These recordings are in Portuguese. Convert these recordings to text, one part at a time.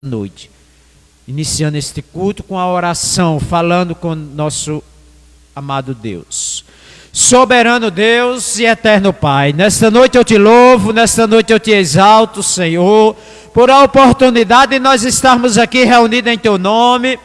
noite, iniciando este culto com a oração, falando com nosso amado Deus. Soberano Deus e eterno Pai, nesta noite eu te louvo, nesta noite eu te exalto, Senhor, por a oportunidade de nós estarmos aqui reunidos em teu nome.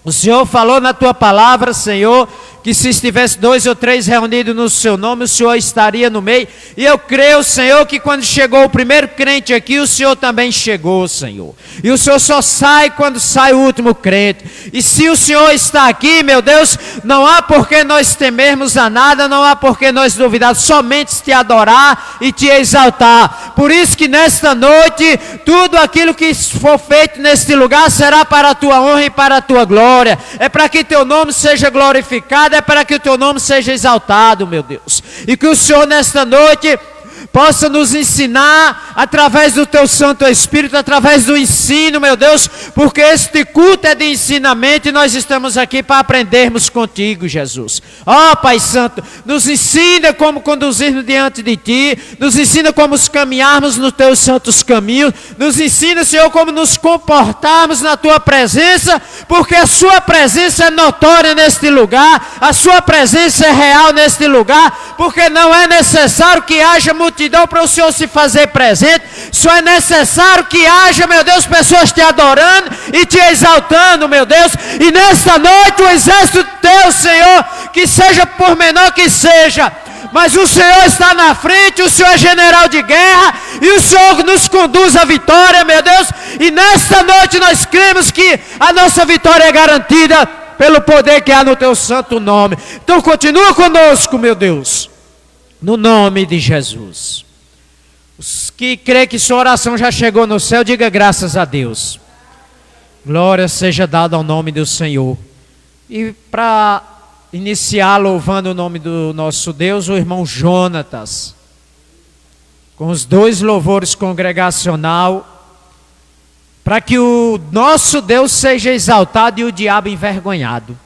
O Senhor falou na tua palavra, Senhor, que se estivesse 2 ou 3 reunidos no seu nome, o Senhor estaria no meio. E eu creio, Senhor, que quando chegou o primeiro crente aqui, o Senhor também chegou, Senhor. E o Senhor só sai quando sai o último crente. E se o Senhor está aqui, meu Deus, não há por que nós temermos a nada, não há por que nós duvidar, somente te adorar e te exaltar. Por isso que nesta noite, tudo aquilo que for feito neste lugar será para a tua honra e para a tua glória. É para que teu nome seja glorificado, é para que o teu nome seja exaltado, meu Deus. E que o Senhor nesta noite possa nos ensinar através do teu Santo Espírito, através do ensino, meu Deus, porque este culto é de ensinamento e nós estamos aqui para aprendermos contigo, Jesus. Ó Pai Santo, nos ensina como conduzirmos diante de ti, nos ensina como caminharmos nos teus santos caminhos, nos ensina, Senhor, como nos comportarmos na tua presença, porque a sua presença é notória neste lugar, a sua presença é real neste lugar, porque não é necessário que haja multidão para o Senhor se fazer presente, só é necessário que haja, meu Deus, pessoas te adorando e te exaltando, meu Deus. E nesta noite o exército teu, Senhor, que seja por menor que seja, mas o Senhor está na frente, o Senhor é general de guerra e o Senhor nos conduz à vitória, meu Deus. E nesta noite nós cremos que a nossa vitória é garantida pelo poder que há no teu santo nome. Então continua conosco, meu Deus, no nome de Jesus. Os que crê que sua oração já chegou no céu, diga graças a Deus. Glória seja dada ao nome do Senhor. E para iniciar louvando o nome do nosso Deus, o irmão Jonatas, com os 2 louvores congregacional, para que o nosso Deus seja exaltado e o diabo envergonhado.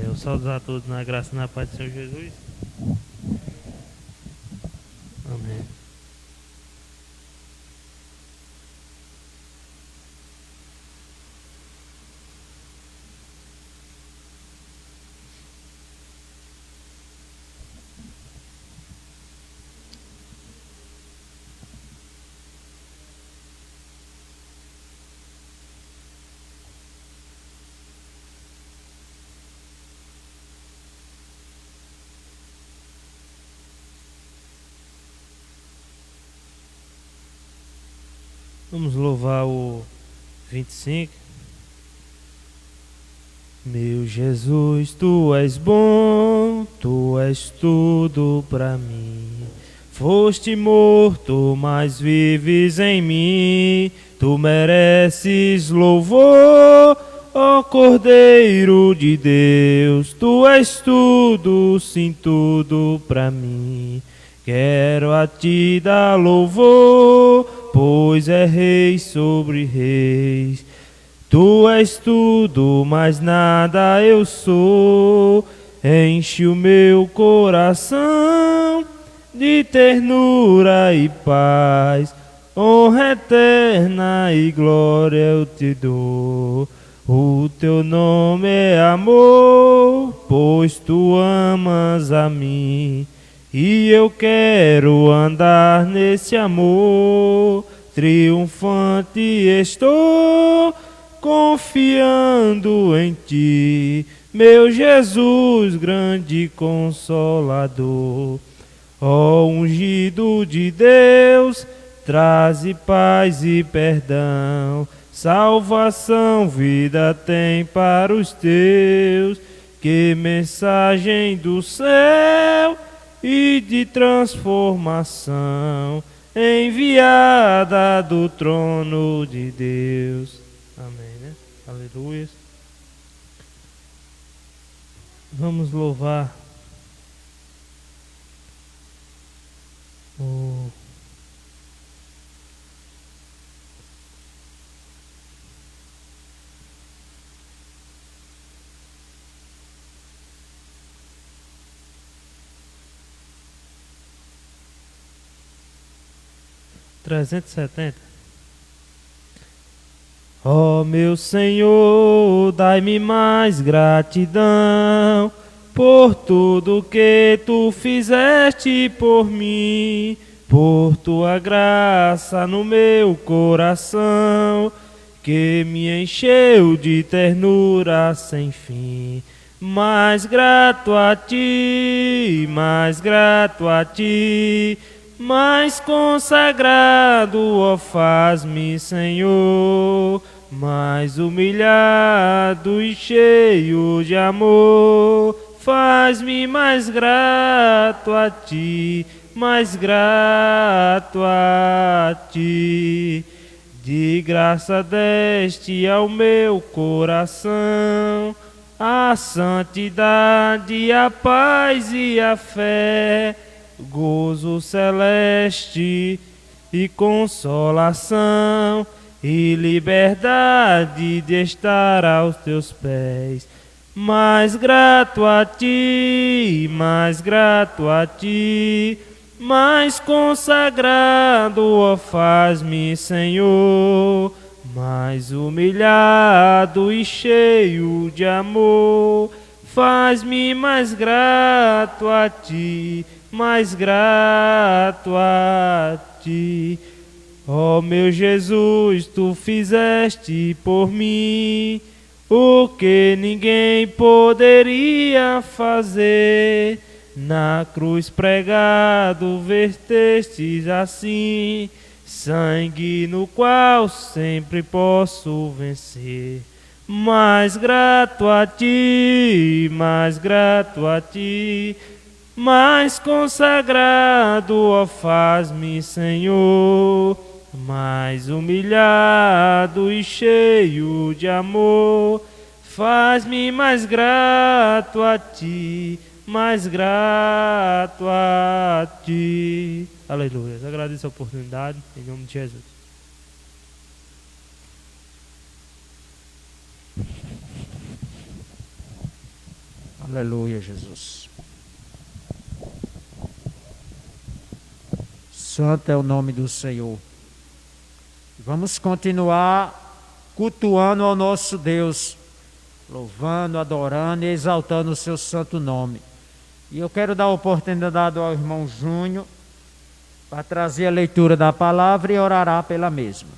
Eu saúdo a todos na graça e na paz do Senhor Jesus. Amém. Vamos louvar o 25. Meu Jesus, tu és bom, tu és tudo pra mim. Foste morto, mas vives em mim. Tu mereces louvor, ó Cordeiro de Deus. Tu és tudo, sim, tudo pra mim. Quero a ti dar louvor, pois é rei sobre reis. Tu és tudo, mas nada eu sou. Enche o meu coração de ternura e paz. Honra eterna e glória eu te dou. O teu nome é amor, pois tu amas a mim. E eu quero andar nesse amor, triunfante estou, confiando em ti, meu Jesus, grande consolador. Ó ungido de Deus, traze paz e perdão, salvação, vida tem para os teus. Que mensagem do céu e de transformação, enviada do trono de Deus. Amém, né? Aleluia. Vamos louvar o 370. Ó meu Senhor, dai-me mais gratidão por tudo que tu fizeste por mim, por tua graça no meu coração, que me encheu de ternura sem fim. Mais grato a ti, mais grato a ti, mais consagrado, ó, faz-me, Senhor, mais humilhado e cheio de amor. Faz-me mais grato a ti, mais grato a ti. De graça deste ao meu coração a santidade, a paz e a fé, gozo celeste e consolação, e liberdade de estar aos teus pés. Mais grato a ti, mais grato a ti, mais consagrado, ó, faz-me, Senhor, mais humilhado e cheio de amor. Faz-me mais grato a ti, mais grato a ti. Ó meu Jesus, tu fizeste por mim o que ninguém poderia fazer. Na cruz pregado vertestes assim sangue no qual sempre posso vencer. Mais grato a ti, mais grato a ti, mais consagrado, ó, faz-me, Senhor, mais humilhado e cheio de amor. Faz-me mais grato a ti, mais grato a ti. Aleluia. Agradeço a oportunidade, em nome de Jesus. Aleluia, Jesus. Santo é o nome do Senhor. Vamos continuar cultuando ao nosso Deus, louvando, adorando e exaltando o seu santo nome. E eu quero dar a oportunidade ao irmão Júnior para trazer a leitura da palavra e orará pela mesma.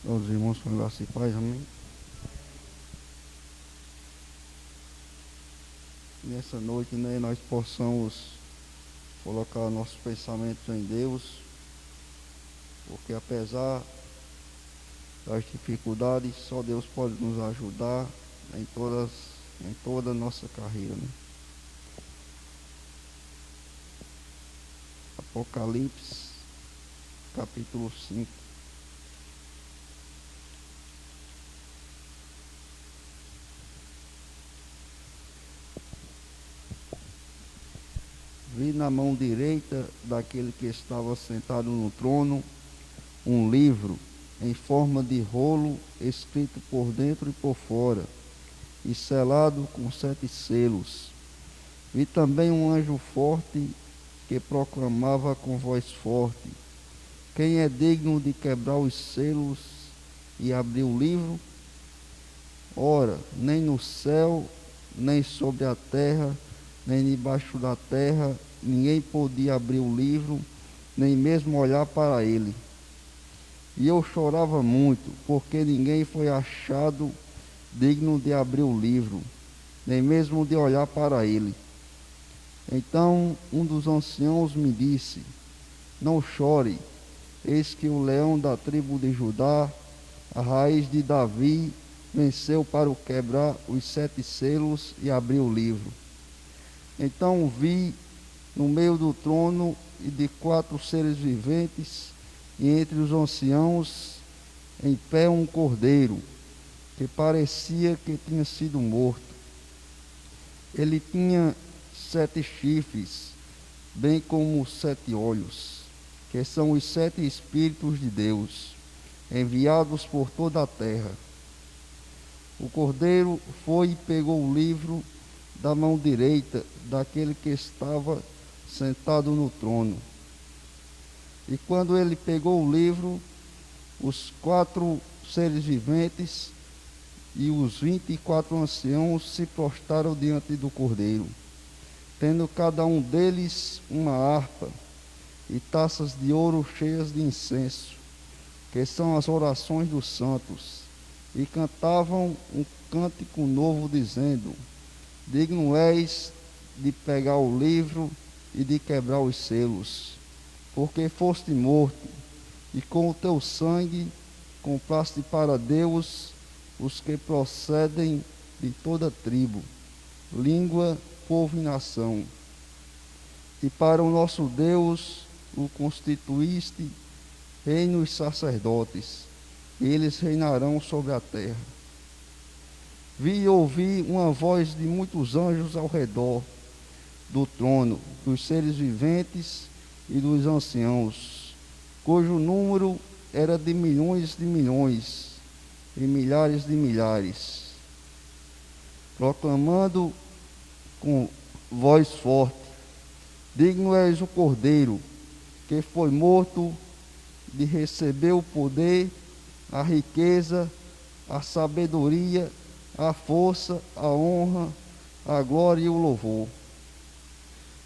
Os irmãos com graça e paz, amém. Nessa noite, né, nós possamos colocar nossos pensamentos em Deus, porque apesar das dificuldades, só Deus pode nos ajudar em toda a nossa carreira, né? Apocalipse, capítulo 5. Vi na mão direita daquele que estava sentado no trono um livro em forma de rolo, escrito por dentro e por fora, e selado com 7 selos. Vi também um anjo forte que proclamava com voz forte: quem é digno de quebrar os selos e abrir o livro? Ora, nem no céu, nem sobre a terra, nem debaixo da terra, ninguém podia abrir o livro, nem mesmo olhar para ele. E eu chorava muito, porque ninguém foi achado digno de abrir o livro, nem mesmo de olhar para ele. Então um dos anciãos me disse: não chore, eis que o leão da tribo de Judá, a raiz de Davi, venceu para quebrar os 7 selos e abrir o livro. Então vi no meio do trono e de 4 seres viventes, e entre os anciãos, em pé um cordeiro, que parecia que tinha sido morto. Ele tinha 7 chifres, bem como os 7 olhos, que são os 7 Espíritos de Deus, enviados por toda a terra. O cordeiro foi e pegou o livro da mão direita daquele que estava sentado no trono. E quando ele pegou o livro, os 4 seres viventes e os 24 anciãos se prostraram diante do cordeiro, tendo cada um deles uma harpa e taças de ouro cheias de incenso, que são as orações dos santos, e cantavam um cântico novo, dizendo: digno és de pegar o livro e de quebrar os selos, porque foste morto, e com o teu sangue compraste para Deus os que procedem de toda tribo, língua, povo e nação. E para o nosso Deus o constituíste reino e sacerdotes, e eles reinarão sobre a terra. Vi e ouvi uma voz de muitos anjos ao redor do trono, dos seres viventes e dos anciãos, cujo número era de milhões e milhares de milhares, proclamando com voz forte: digno és o Cordeiro, que foi morto, de receber o poder, a riqueza, a sabedoria, a força, a honra, a glória e o louvor.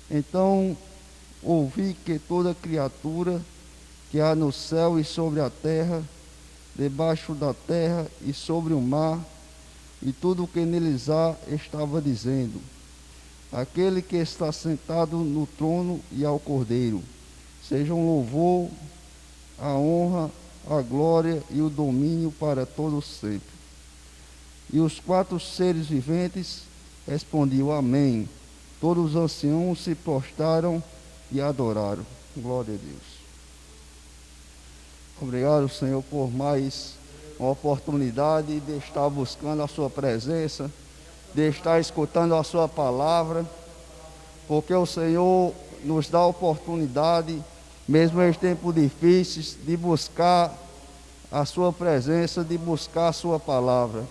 Então ouvi que toda criatura que há no céu e sobre a terra, debaixo da terra e sobre o mar, e tudo o que neles há, estava dizendo: aquele que está sentado no trono e ao Cordeiro, sejam louvor, a honra, a glória e o domínio para todos sempre. E os 4 seres viventes respondiam: amém. Todos os anciãos se prostraram e adoraram. Glória a Deus. Obrigado, Senhor, por mais uma oportunidade de estar buscando a sua presença, de estar escutando a sua palavra, porque o Senhor nos dá a oportunidade, mesmo em tempos difíceis, de buscar a sua presença, de buscar a sua palavra.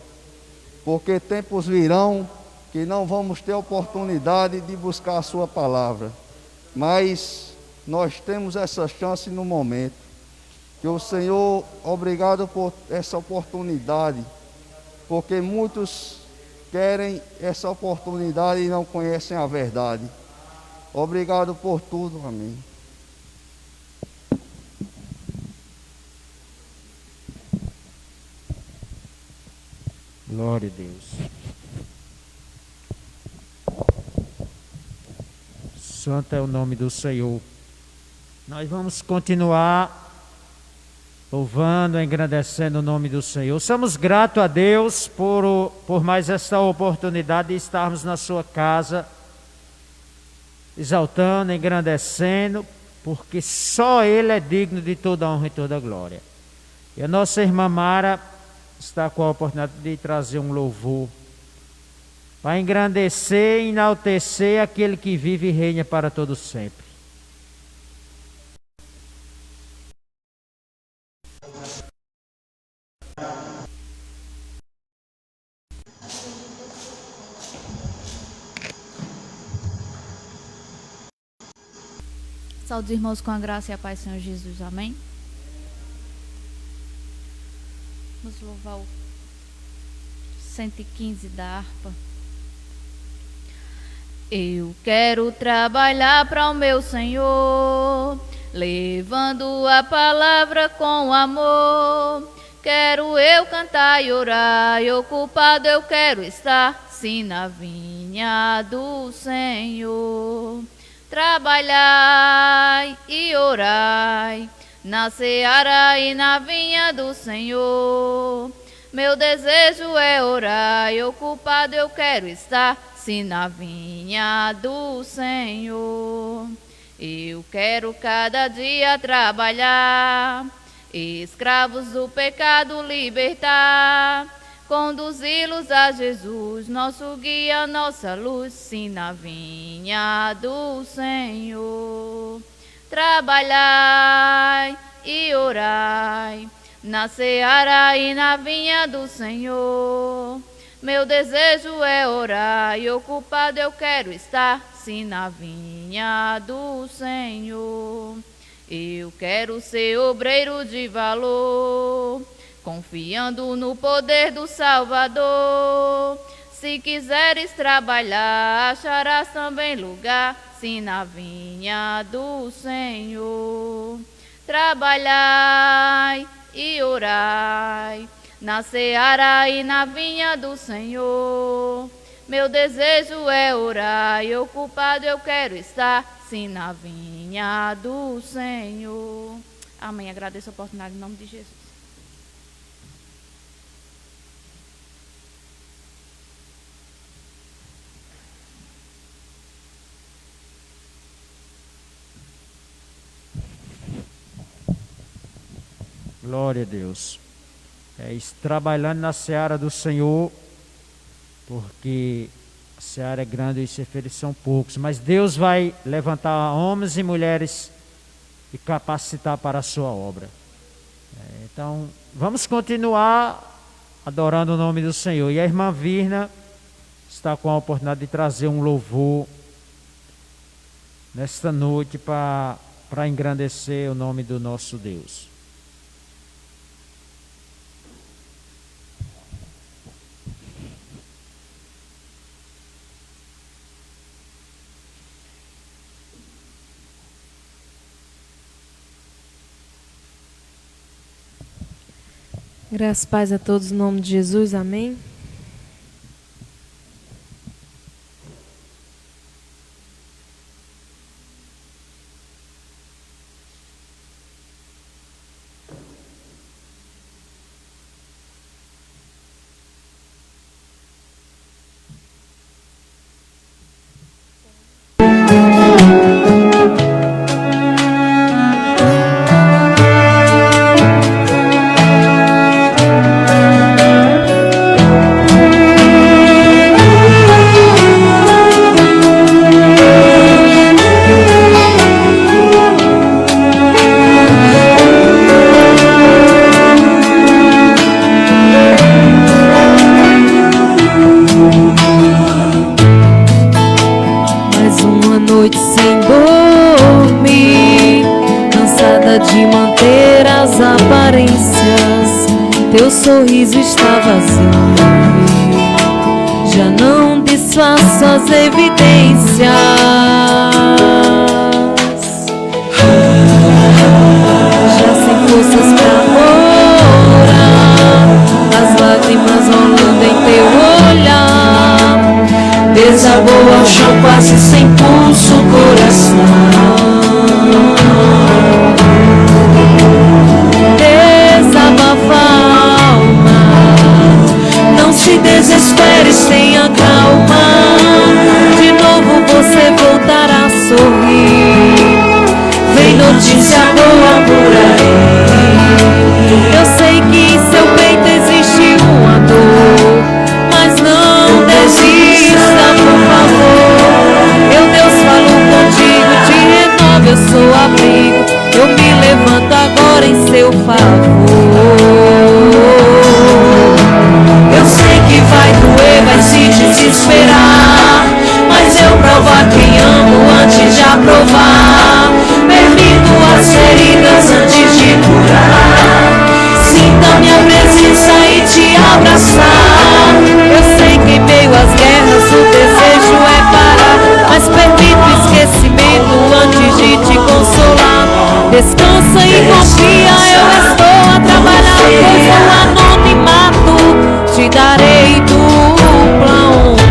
Porque tempos virão que não vamos ter oportunidade de buscar a sua palavra, mas nós temos essa chance no momento. Que o Senhor, obrigado por essa oportunidade, porque muitos querem essa oportunidade e não conhecem a verdade. Obrigado por tudo, amém. Glória a Deus. Santo é o nome do Senhor. Nós vamos continuar louvando, engrandecendo o nome do Senhor. Somos gratos a Deus por mais esta oportunidade de estarmos na sua casa, exaltando, engrandecendo, porque só Ele é digno de toda honra e toda glória. E a nossa irmã Mara está com a oportunidade de trazer um louvor para engrandecer e enaltecer aquele que vive e reina para todo sempre. Saúde os irmãos com a graça e a paz do Senhor Jesus, amém? Vamos louvar o 115 da harpa. Eu quero trabalhar para o meu Senhor, levando a palavra com amor. Quero eu cantar e orar, e ocupado eu quero estar, sim, na vinha do Senhor. Trabalhai e orai, na seara e na vinha do Senhor. Meu desejo é orar, e ocupado eu quero estar, sim, na vinha do Senhor. Eu quero cada dia trabalhar, escravos do pecado libertar, conduzi-los a Jesus, nosso guia, nossa luz, sim, na vinha do Senhor. Trabalhai e orai, na seara e na vinha do Senhor. Meu desejo é orar e ocupado eu quero estar, sim, na vinha do Senhor. Eu quero ser obreiro de valor, confiando no poder do Salvador. Se quiseres trabalhar, acharás também lugar, sim, na vinha do Senhor. Trabalhai e orai, na seara e na vinha do Senhor. Meu desejo é orar e ocupado eu quero estar, sim, na vinha do Senhor. Amém. Agradeço a oportunidade em nome de Jesus. Glória a Deus. Trabalhando na seara do Senhor, porque a seara é grande e os ceifeiros são poucos, mas Deus vai levantar homens e mulheres e capacitar para a sua obra. Então, vamos continuar adorando o nome do Senhor. E a irmã Virna está com a oportunidade de trazer um louvor nesta noite para engrandecer o nome do nosso Deus. Graças e paz a todos, em nome de Jesus, amém. Sorriso está vazio, já não disfarço as evidências. Já sem forças pra morar, as lágrimas rolando em teu olhar. Desabou ao chão quase sem pulso o coração. Se desesperes, tenha calma. De novo você voltará a sorrir. Vem notícia boa por aí. Eu sei que em seu peito existe uma dor, mas não desista, por favor. Deus falou contigo, te renova, eu sou abrigo. Eu me levanto agora em seu favor. Eu sei que vai doer, vai se desesperar, mas eu provo a quem amo antes de aprovar. Permito as feridas antes de curar. Sinta minha presença e te abraçar. Eu sei que em meio às guerras o desejo é parar, mas permito o esquecimento antes de te consolar. Descansa e confia, eu estou a trabalhar, pois no anonimato te darei dupla honra.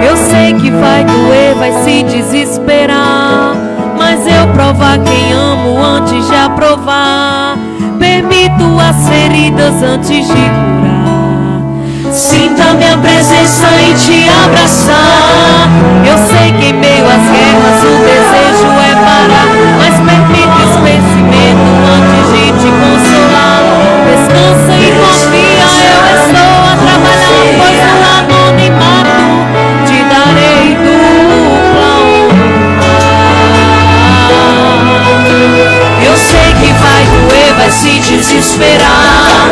Eu sei que vai doer, vai se desesperar, mas eu provo a quem amo antes de aprovar. Permito as feridas antes de curar. Sinta minha presença e te abraçar. Eu sei que em meio às guerras o desejo é parar, mas permite esse pensamento antes de te consolar. Descansa e confia, eu estou a trabalhar, pois no anonimato te darei dupla honra. Eu sei que vai doer, vai se desesperar,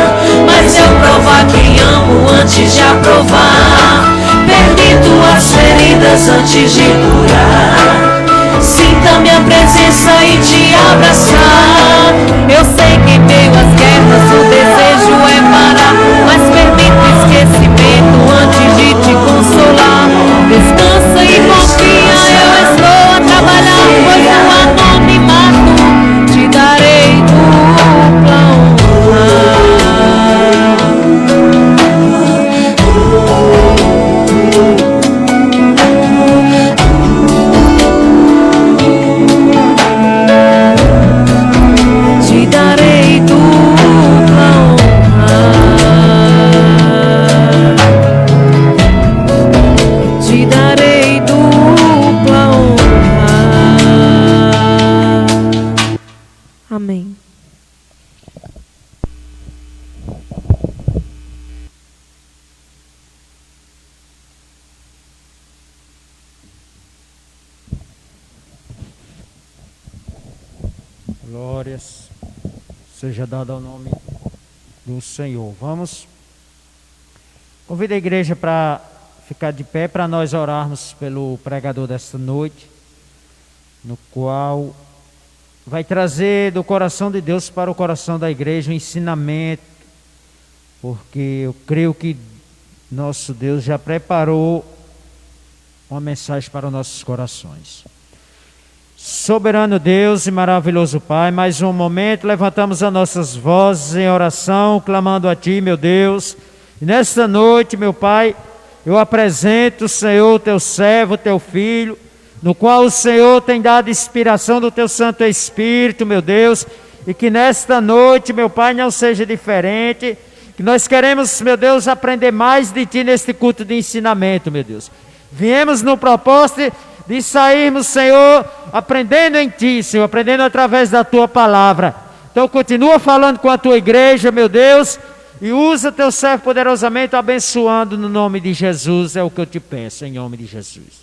mas eu provar quem amo antes de aprovar. Permito as feridas antes de curar. Sinta minha presença e te abraçar. Eu sei que em meio às guerras o desejo é parar, mas permito esquecimento antes de te consolar. Descansa e confia, eu estou a trabalhar, pois no anonimato te darei dupla honra. Te darei dupla honra. Te darei dupla honra. Amém. Glórias seja dada ao nome do Senhor. Vamos. Convido a igreja para ficar de pé para nós orarmos pelo pregador desta noite, no qual vai trazer do coração de Deus para o coração da igreja um ensinamento, porque eu creio que nosso Deus já preparou uma mensagem para os nossos corações. Soberano Deus e maravilhoso Pai, mais um momento levantamos as nossas vozes em oração, clamando a Ti, meu Deus. E nesta noite, meu Pai, eu apresento, Senhor, Teu servo, Teu filho, no qual o Senhor tem dado inspiração do Teu Santo Espírito, meu Deus, e que nesta noite, meu Pai, não seja diferente, que nós queremos, meu Deus, aprender mais de Ti neste culto de ensinamento, meu Deus. Viemos no propósito de sairmos, Senhor, aprendendo em Ti, Senhor, aprendendo através da Tua palavra. Então continua falando com a Tua igreja, meu Deus, e usa Teu servo poderosamente, abençoando no nome de Jesus, é o que eu te peço, em nome de Jesus.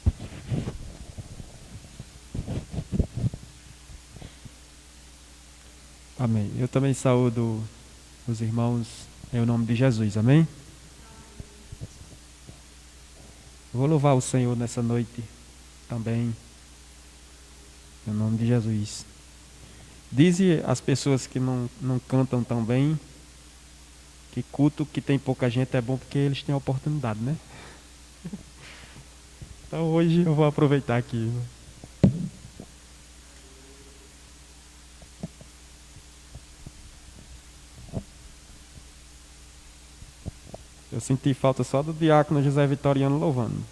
Amém. Eu também saúdo os irmãos em nome de Jesus, amém? Vou louvar o Senhor nessa noite também, em nome de Jesus. Dizem as pessoas que não cantam tão bem, que culto que tem pouca gente é bom porque eles têm a oportunidade, né? Então hoje eu vou aproveitar aqui. Eu senti falta só do diácono José Vitoriano louvando.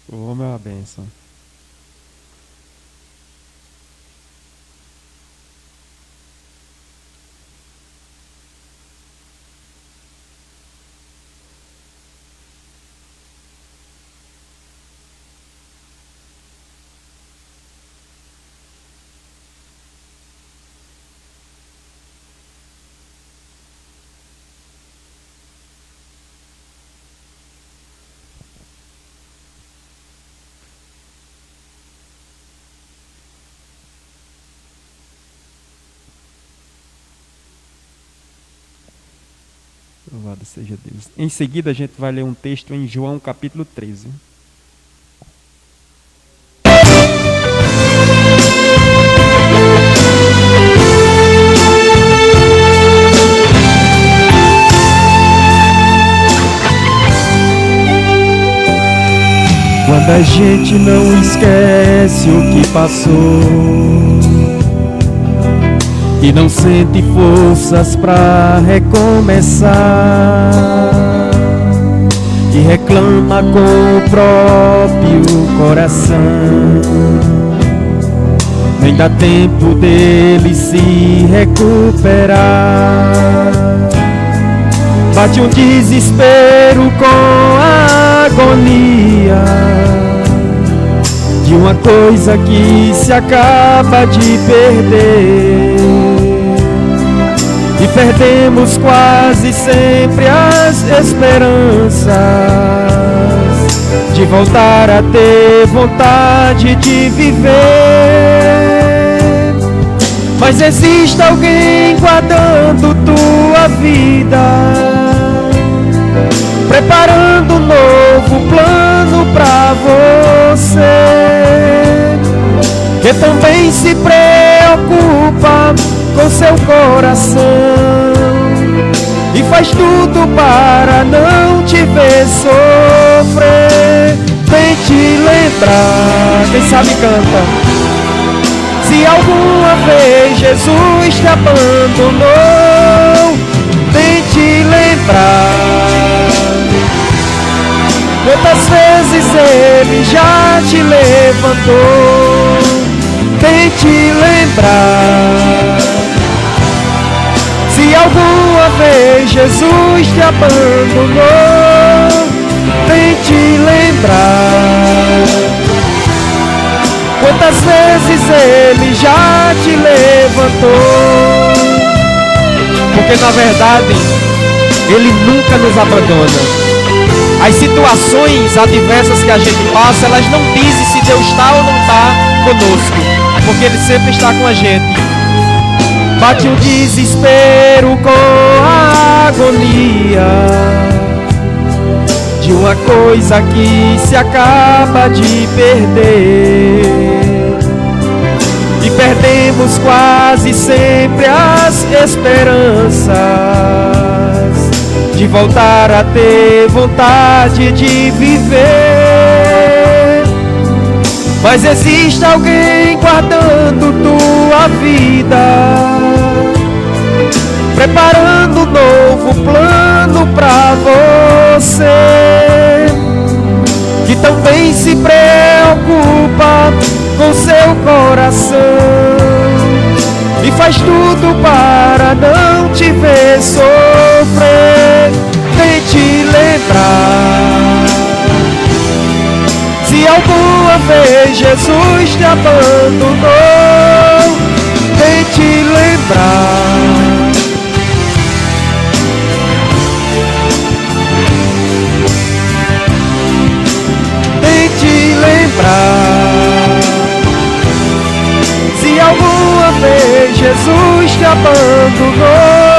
O homem é uma bênção. Louvado seja Deus. Em seguida a gente vai ler um texto em João capítulo 13. Quando a gente não esquece o que passou e não sente forças pra recomeçar, e reclama com o próprio coração. Nem dá tempo dele se recuperar. Bate um desespero com a agonia de uma coisa que se acaba de perder. E perdemos quase sempre as esperanças de voltar a ter vontade de viver. Mas existe alguém guardando tua vida, preparando um novo plano pra você, que também se preocupa com seu coração e faz tudo para não te ver sofrer. Tente lembrar, quem sabe canta, se alguma vez Jesus te abandonou. Tente lembrar quantas vezes Ele já te levantou. Tente lembrar, se alguma vez Jesus te abandonou. Tente lembrar quantas vezes Ele já te levantou. Porque na verdade Ele nunca nos abandona. As situações adversas que a gente passa, elas não dizem se Deus está ou não está conosco, porque Ele sempre está com a gente. Bate um desespero com a agonia de uma coisa que se acaba de perder. E perdemos quase sempre as esperanças de voltar a ter vontade de viver. Mas existe alguém guardando tua vida, preparando um novo plano pra você, que também se preocupa com seu coração e faz tudo para não te ver sofrer. Tente lembrar, se alguma vez Jesus te abandonou. Tente lembrar, tente lembrar, se alguma vez Jesus te abandonou.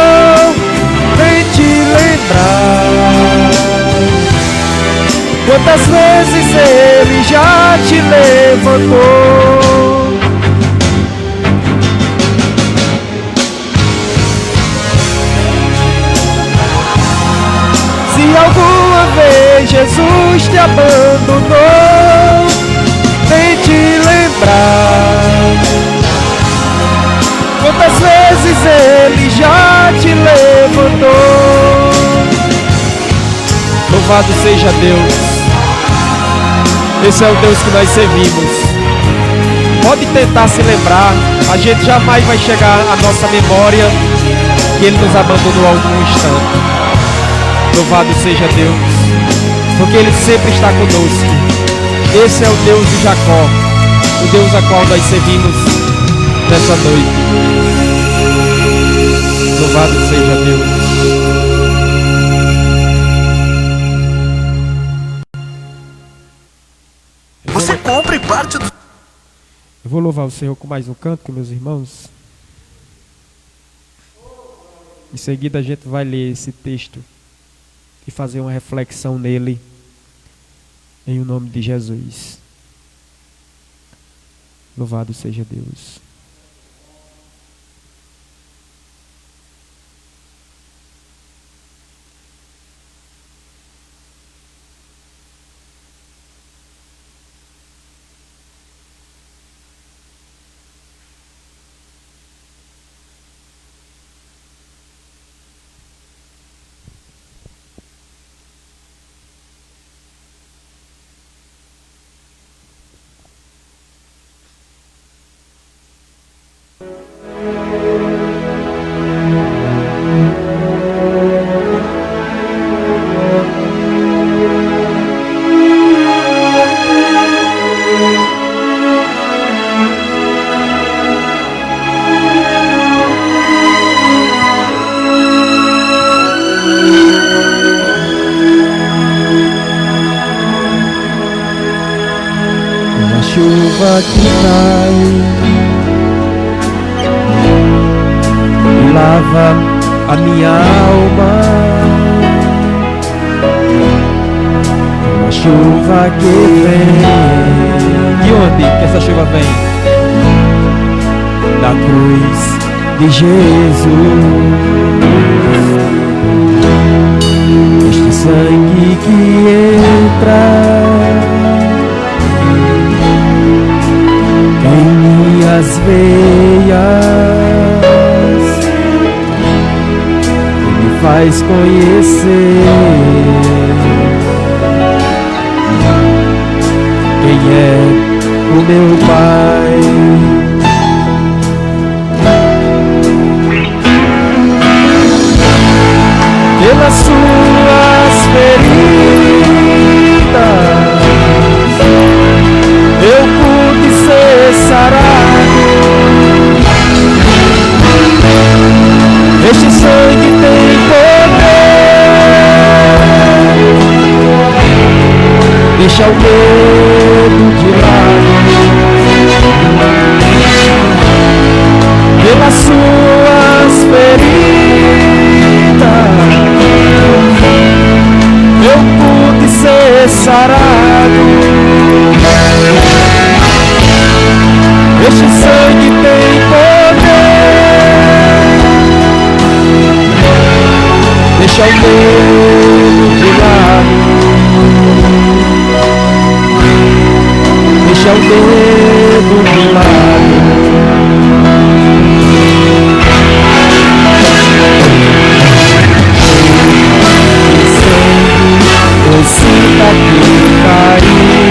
Tente lembrar quantas vezes Ele já te levantou. Se alguma vez Jesus te abandonou, tente lembrar quantas vezes Ele já te levantou. Louvado seja Deus. Esse é o Deus que nós servimos. Pode tentar se lembrar, a gente jamais vai chegar à nossa memória que Ele nos abandonou algum instante. Louvado seja Deus, porque Ele sempre está conosco. Esse é o Deus de Jacó, o Deus a qual nós servimos nessa noite. Louvado seja Deus. Você compra e parte do... Eu vou louvar o Senhor com mais um canto, meus irmãos. Em seguida a gente vai ler esse texto e fazer uma reflexão nele, em o nome de Jesus. Louvado seja Deus. chuva que cai e lava a minha alma, uma chuva que vem. De onde que essa chuva vem? Da cruz de Jesus. Este sangue que entra em minhas veias e me faz conhecer quem é o meu Pai. Pelas suas feridas eu pude ser sarado. Este sangue tem poder, deixa o medo de lado. Pelas suas feridas eu pude ser sarado. Este sangue tem poder, deixa o medo de lado, deixa o medo de lado. Eu sinto aqui cair,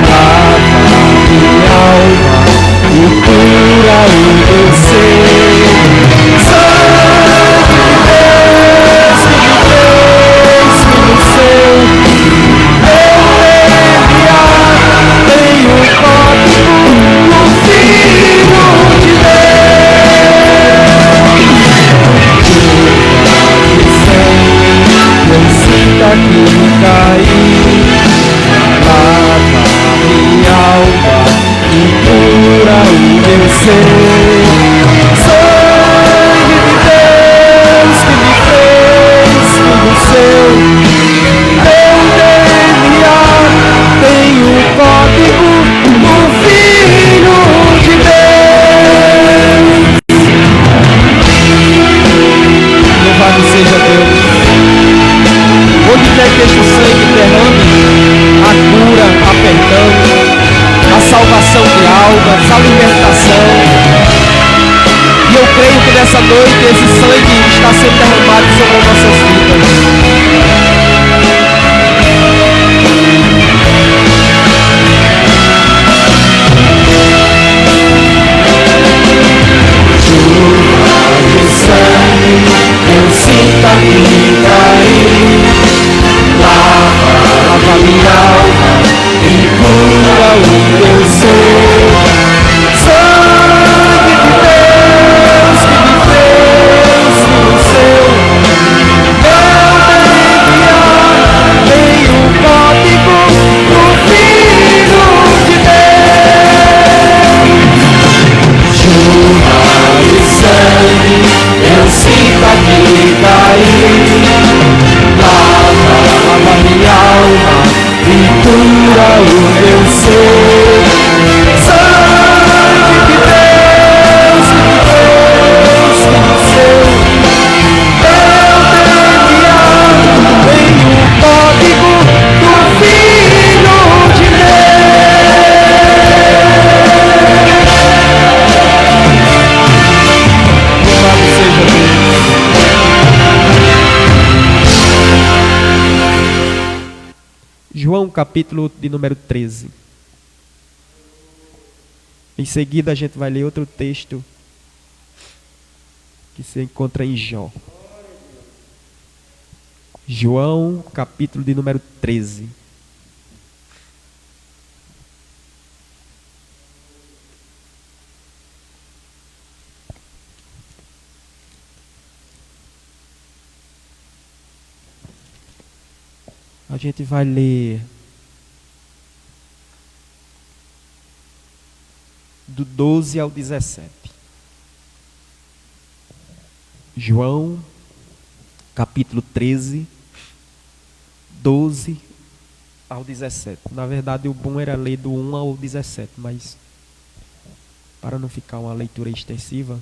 lava minha alma e cura o meu ser. Sangue de Deus que me fez filho seu, eu enviar tenho o código do Filho de Deus. Eu sinto aqui cair, lava minha alma e cura o meu ser. Sangue de Deus que me fez filho seu, meu DNA tem o código do Filho de Deus. Louvado seja Deus. Onde quer que este sangue derrame, a cura, a perdão, a salvação de almas, a libertação. E eu creio que nessa noite esse sangue está sendo derramado sobre as nossas vidas. Chuva de sangue, eu sinto aqui cair, lava minha alma e cura o meu ser. Sangue de Deus que me fez filho seu, meu DNA tem o código do Filho de Deus. Chuva de sangue, eu sinto aqui cair, lava minha alma e cura o meu ser. Sangue de Deus que me fez filho seu, meu DNA tem o código do Filho de Deus. Louvado seja Deus. João capítulo de número 13. Em seguida a gente vai ler outro texto que se encontra em Jó. João capítulo de número 13. A gente vai ler do 12 ao 17. João, capítulo 13, 12 ao 17. Na verdade, o bom era ler do 1 ao 17, mas para não ficar uma leitura extensiva,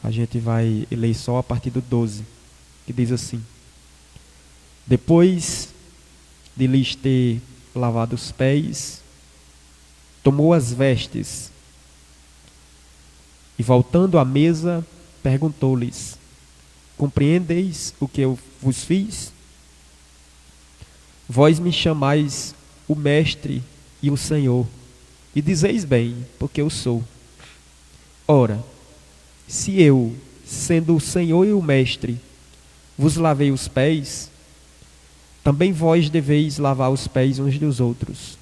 a gente vai ler só a partir do 12, que diz assim: depois de lhes ter lavado os pés, tomou as vestes e, voltando à mesa, perguntou-lhes: compreendeis o que eu vos fiz? Vós me chamais o Mestre e o Senhor, e dizeis bem, porque eu sou. Ora, se eu, sendo o Senhor e o Mestre, vos lavei os pés, também vós deveis lavar os pés uns dos outros.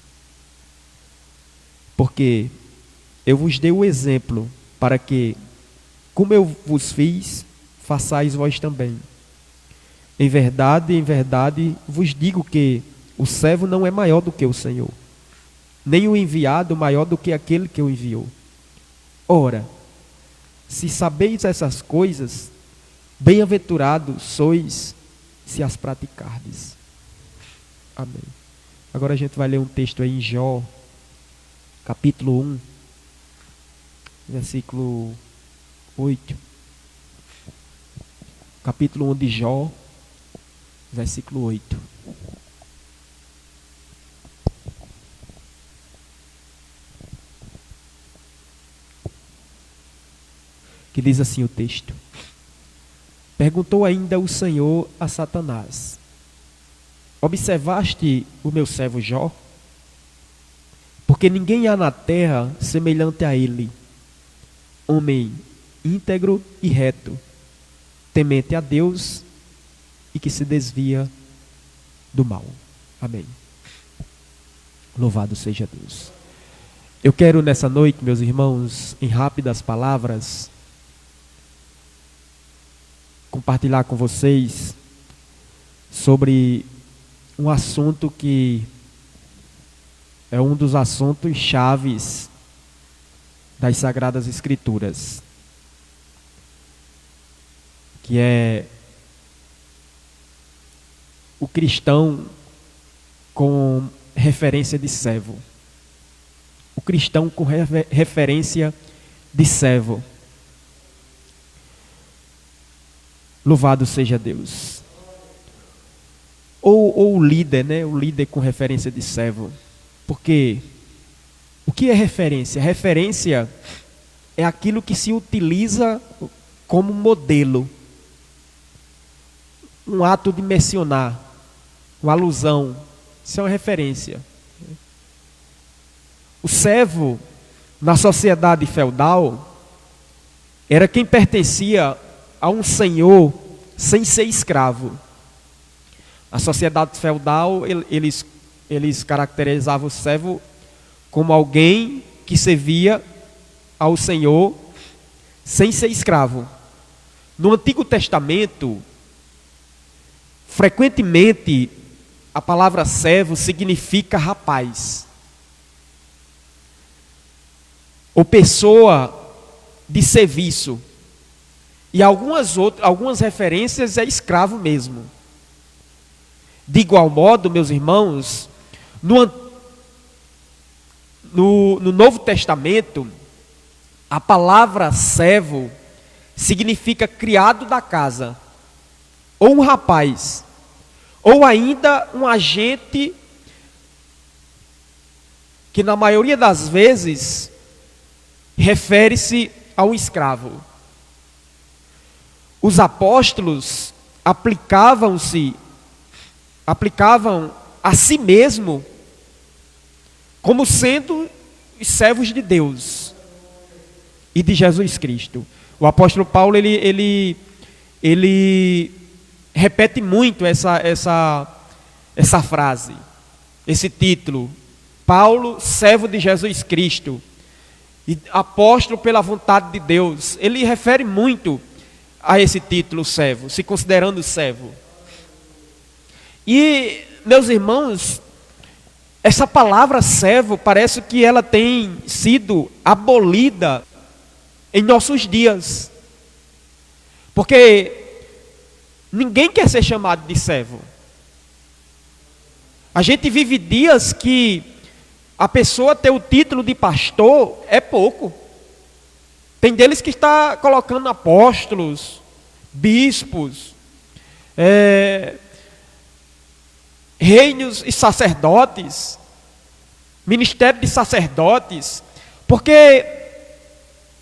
Porque eu vos dei o exemplo para que, como eu vos fiz, façais vós também. Em verdade, vos digo que o servo não é maior do que o Senhor, nem o enviado maior do que aquele que o enviou. Ora, se sabeis essas coisas, bem-aventurados sois se as praticardes. Amém. Agora a gente vai ler um texto aí em Jó, capítulo 1, versículo 8. Capítulo 1 de Jó, versículo 8. Que diz assim o texto: perguntou ainda o Senhor a Satanás: observaste o meu servo Jó? Porque ninguém há na terra semelhante a ele, homem íntegro e reto, temente a Deus e que se desvia do mal. Amém. Louvado seja Deus. Eu quero nessa noite, meus irmãos, em rápidas palavras, compartilhar com vocês sobre um assunto que é um dos assuntos chaves das Sagradas Escrituras, que é o cristão com referência de servo. O cristão com referência de servo. Louvado seja Deus. Ou o líder, né? O líder com referência de servo. Porque o que é referência? Referência é aquilo que se utiliza como modelo. Um ato de mencionar, uma alusão. Isso é uma referência. O servo, na sociedade feudal, era quem pertencia a um senhor sem ser escravo. A sociedade feudal, eles caracterizavam o servo como alguém que servia ao senhor sem ser escravo. No Antigo Testamento, frequentemente, a palavra servo significa rapaz, ou pessoa de serviço. E algumas referências é escravo mesmo. De igual modo, meus irmãos, no Novo Testamento, a palavra servo significa criado da casa, ou um rapaz, ou ainda um agente que na maioria das vezes refere-se a um escravo. Os apóstolos aplicavam a si mesmo como sendo os servos de Deus e de Jesus Cristo. O apóstolo Paulo ele repete muito essa frase, esse título: Paulo, servo de Jesus Cristo e apóstolo pela vontade de Deus. Ele refere muito a esse título, servo, se considerando servo. E, meus irmãos, essa palavra servo parece que ela tem sido abolida em nossos dias. Porque ninguém quer ser chamado de servo. A gente vive dias que a pessoa ter o título de pastor é pouco. Tem deles que está colocando apóstolos, bispos, reinos e sacerdotes, ministério de sacerdotes, porque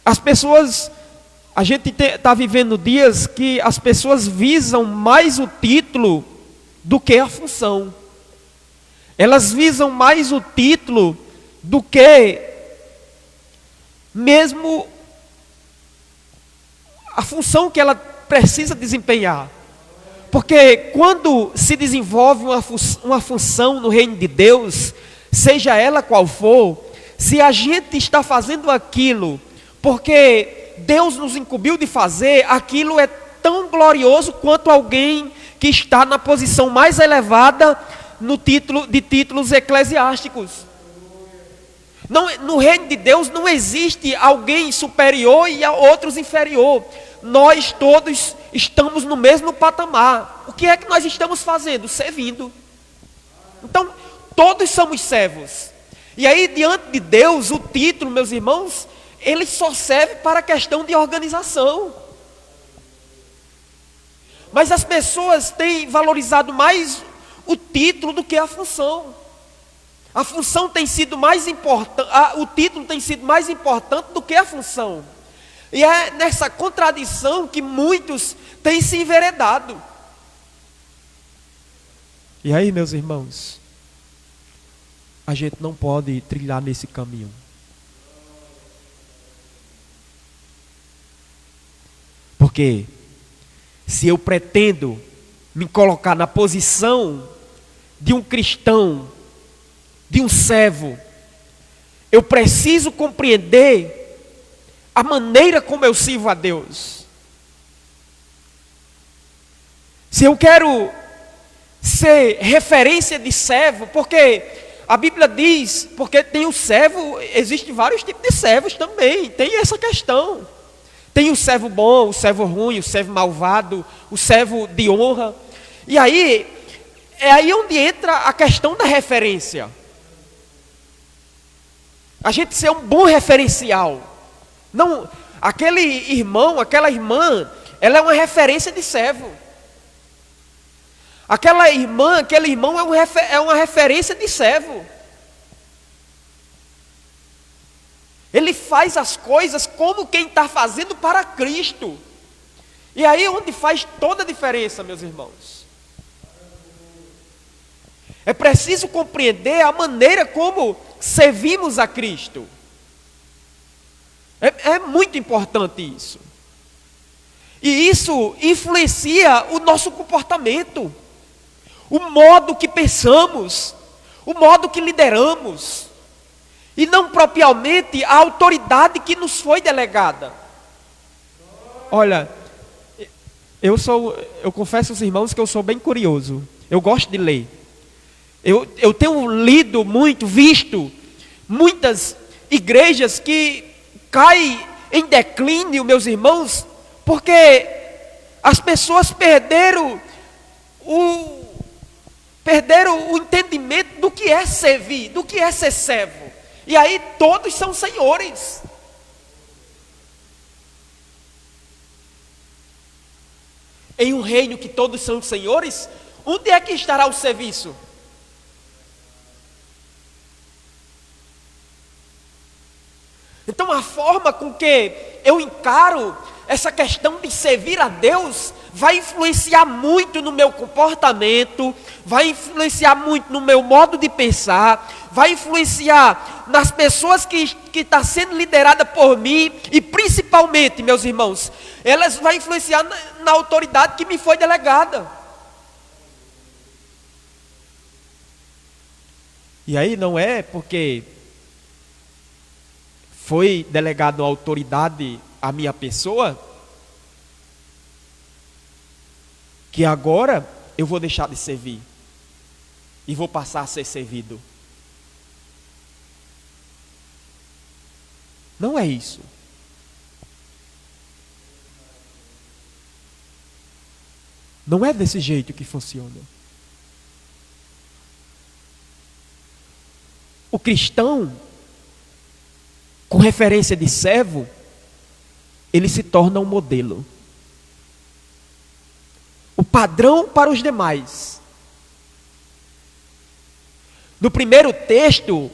as pessoas, a gente está vivendo dias que as pessoas visam mais o título do que a função. Elas visam mais o título do que mesmo a função que ela precisa desempenhar. Porque quando se desenvolve uma função no reino de Deus, seja ela qual for, se a gente está fazendo aquilo porque Deus nos incumbiu de fazer, aquilo é tão glorioso quanto alguém que está na posição mais elevada no título de títulos eclesiásticos. Não, no reino de Deus não existe alguém superior e outros inferior. Nós todos estamos no mesmo patamar. O que é que nós estamos fazendo? Servindo. Então, todos somos servos. E aí, diante de Deus, o título, meus irmãos, ele só serve para a questão de organização. Mas as pessoas têm valorizado mais o título do que a função. A função tem sido mais importante, o título tem sido mais importante do que a função. E é nessa contradição que muitos têm se enveredado. E aí, meus irmãos, a gente não pode trilhar nesse caminho. Porque se eu pretendo me colocar na posição de um cristão, de um servo, eu preciso compreender a maneira como eu sirvo a Deus. Se eu quero ser referência de servo, porque a Bíblia diz, porque tem o servo, existem vários tipos de servos também, tem essa questão. Tem o servo bom, o servo ruim, o servo malvado, o servo de honra. E aí, é aí onde entra a questão da referência. A gente ser um bom referencial. Não, aquele irmão, aquela irmã, ela é uma referência de servo. Aquela irmã, aquele irmão é uma referência de servo. Ele faz as coisas como quem está fazendo para Cristo. E aí é onde faz toda a diferença, meus irmãos. É preciso compreender a maneira como servimos a Cristo. É muito importante isso. E isso influencia o nosso comportamento, o modo que pensamos, o modo que lideramos, e não propriamente a autoridade que nos foi delegada. Olha, eu confesso aos irmãos que eu sou bem curioso. Eu gosto de ler. Eu tenho lido muito, visto muitas igrejas que caem em declínio, meus irmãos, porque as pessoas perderam o entendimento do que é servir, do que é ser servo. E aí todos são senhores. Em um reino que todos são senhores, onde é que estará o serviço? Então a forma com que eu encaro essa questão de servir a Deus vai influenciar muito no meu comportamento, vai influenciar muito no meu modo de pensar, vai influenciar nas pessoas que estão sendo lideradas por mim e principalmente, meus irmãos, elas vão influenciar na autoridade que me foi delegada. E aí não é porque foi delegado a autoridade à minha pessoa que agora eu vou deixar de servir e vou passar a ser servido. Não é isso. Não é desse jeito que funciona. O cristão, com referência de servo, ele se torna um modelo. O padrão para os demais. No primeiro texto,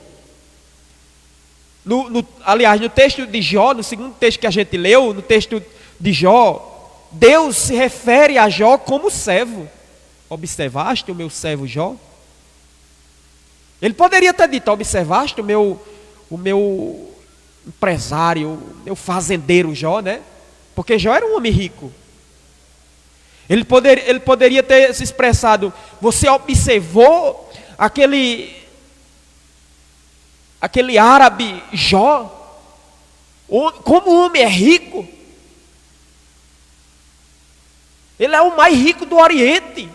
aliás, no texto de Jó, no segundo texto que a gente leu, no texto de Jó, Deus se refere a Jó como servo. Observaste o meu servo Jó? Ele poderia ter dito: observaste o meu empresário, o meu fazendeiro Jó, né? Porque Jó era um homem rico. Ele poderia ter se expressado: você observou aquele árabe Jó? Como o homem é rico? Ele é o mais rico do Oriente.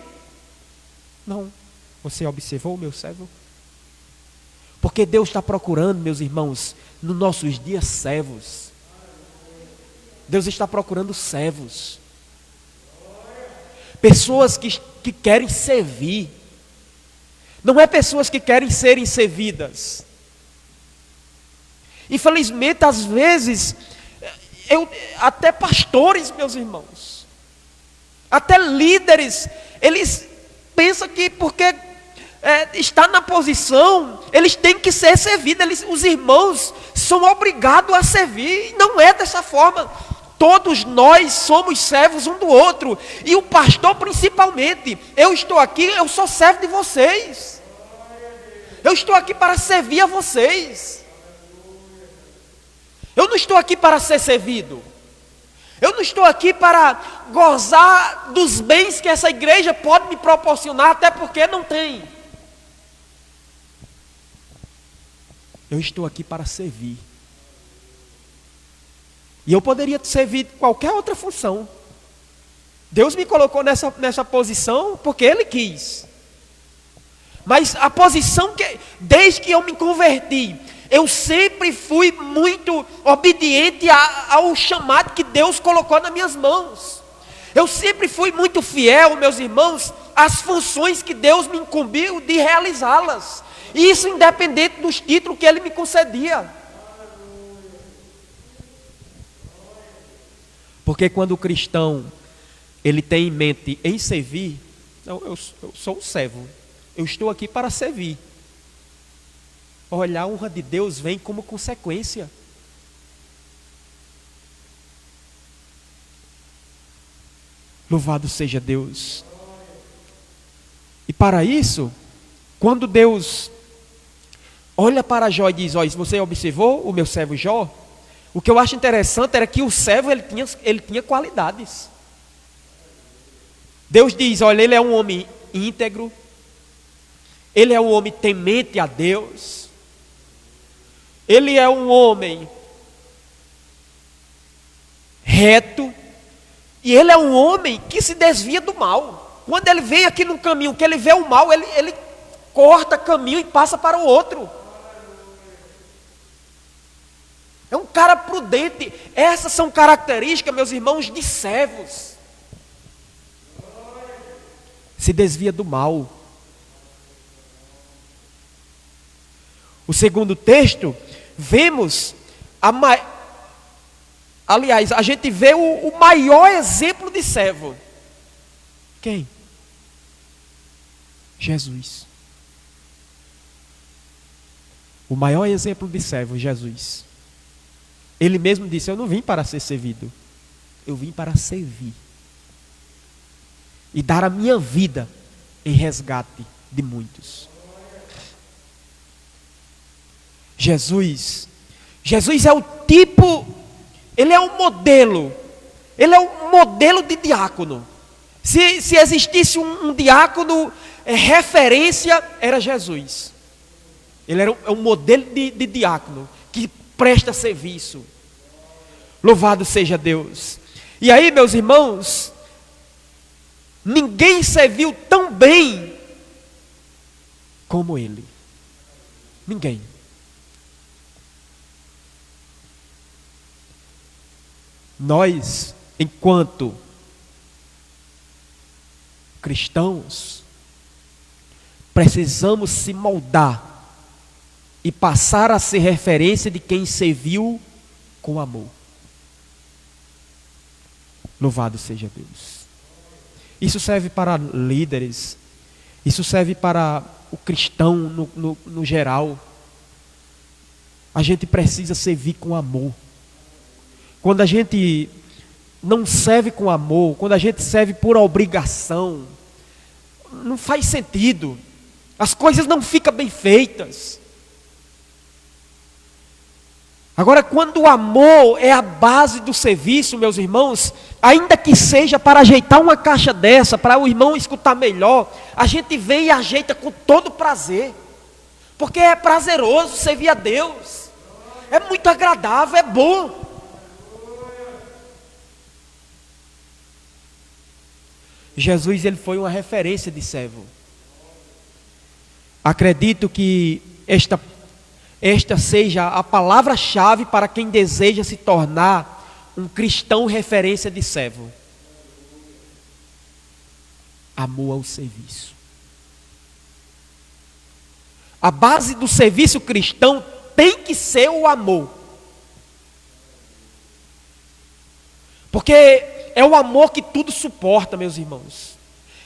Não. Você observou o meu servo? Porque Deus está procurando, meus irmãos, nos nossos dias, servos. Deus está procurando servos. Pessoas que querem servir. Não é pessoas que querem serem servidas. Infelizmente, às vezes, até pastores, meus irmãos, até líderes, eles pensam que porque está na posição, eles têm que ser servidos. Os irmãos são obrigados a servir. Não é dessa forma. Todos nós somos servos um do outro. E o pastor principalmente. Eu estou aqui, eu sou servo de vocês. Eu estou aqui para servir a vocês. Eu não estou aqui para ser servido. Eu não estou aqui para gozar dos bens que essa igreja pode me proporcionar, até porque não tem. Eu estou aqui para servir. E eu poderia servir qualquer outra função. Deus me colocou nessa posição porque Ele quis. Mas a posição desde que eu me converti, eu sempre fui muito obediente ao chamado que Deus colocou nas minhas mãos. Eu sempre fui muito fiel, meus irmãos, às funções que Deus me incumbiu de realizá-las. E isso independente dos títulos que Ele me concedia. Porque quando o cristão, ele tem em mente em servir, eu sou um servo. Eu estou aqui para servir. Olha, a honra de Deus vem como consequência. Louvado seja Deus. E para isso, quando Deus olha para Jó e diz: olha, você observou o meu servo Jó? O que eu acho interessante era que o servo ele tinha qualidades. Deus diz: olha, ele é um homem íntegro, ele é um homem temente a Deus, ele é um homem reto, e ele é um homem que se desvia do mal. Quando ele vem aqui no caminho, que ele vê o mal, ele corta caminho e passa para o outro. É um cara prudente. Essas são características, meus irmãos, de servos. Se desvia do mal. O segundo texto, vemos aliás, a gente vê o maior exemplo de servo. Quem? Jesus. O maior exemplo de servo, Jesus. Ele mesmo disse: eu não vim para ser servido, eu vim para servir e dar a minha vida em resgate de muitos. Jesus é o tipo, ele é um modelo de diácono. Se existisse um diácono referência, era Jesus. Ele era um modelo de diácono que presta serviço. Louvado seja Deus. E aí, meus irmãos, ninguém serviu tão bem como ele. Ninguém. Nós, enquanto cristãos, precisamos se moldar e passar a ser referência de quem serviu com amor. Louvado seja Deus. Isso serve para líderes, isso serve para o cristão no geral. A gente precisa servir com amor. Quando a gente não serve com amor, quando a gente serve por obrigação, não faz sentido. As coisas não ficam bem feitas. Agora, quando o amor é a base do serviço, meus irmãos, ainda que seja para ajeitar uma caixa dessa, para o irmão escutar melhor, a gente vem e ajeita com todo prazer. Porque é prazeroso servir a Deus. É muito agradável, é bom. Jesus, ele foi uma referência de servo. Acredito que esta seja a palavra-chave para quem deseja se tornar um cristão referência de servo. Amor ao serviço. A base do serviço cristão tem que ser o amor. Porque é o amor que tudo suporta, meus irmãos.